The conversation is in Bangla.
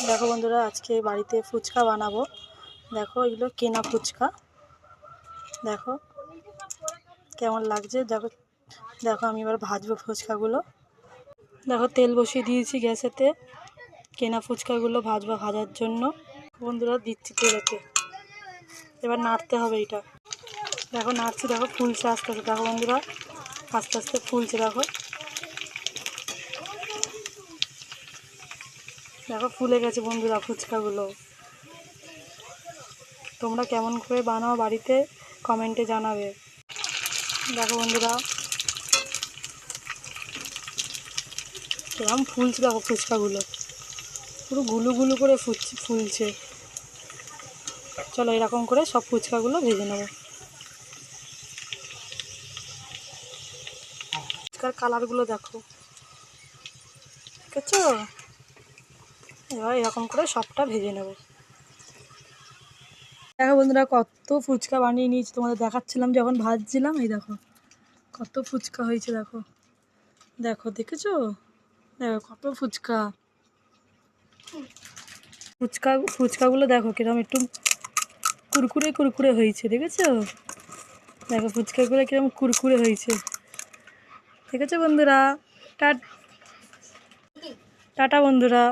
দেখো বন্ধুরা, আজকে বাড়িতে ফুচকা বানাবো। দেখো এগুলো কেনা ফুচকা, দেখো কেমন লাগছে। দেখো দেখো আমি এবার ভাজবো ফুচকাগুলো। দেখো তেল বসিয়ে দিয়েছি গ্যাসেতে, কেনা ফুচকাগুলো ভাজবো। ভাজার জন্য বন্ধুরা দিচ্ছি তেলেতে, এবার নাড়তে হবে এটা। দেখো নাড়ছি, দেখো ফুলছে আস্তে আস্তে। দেখো বন্ধুরা আস্তে আস্তে ফুলছে, দেখো দেখো ফুলে গেছে বন্ধুরা ফুচকাগুলো। তোমরা কেমন করে বানাও বাড়িতে কমেন্টে জানাবে। দেখো বন্ধুরা কেমন ফুলছে, দেখো ফুচকাগুলো পুরো গুলু গুলু করে ফুলছে। চলো এরকম করে সব ফুচকাগুলো ভেজে নেব। ফুচকার কালারগুলো দেখো, ঠিক আছে। এবার এরকম করে সবটা ভেজে নেব। দেখো বন্ধুরা কত ফুচকা বানিয়ে নিয়েছি, তোমাদের দেখাচ্ছিলাম যখন ভাজছিলাম। এই দেখো কত ফুচকা হয়েছে, দেখো দেখো দেখেছো, দেখো কত ফুচকাগুলো দেখো কিরকম একটু কুরকুরে কুরকুরে হয়েছে, দেখেছো। দেখো ফুচকাগুলো কিরকম কুরকুরে হয়েছে, দেখেছো বন্ধুরা। টাটা বন্ধুরা।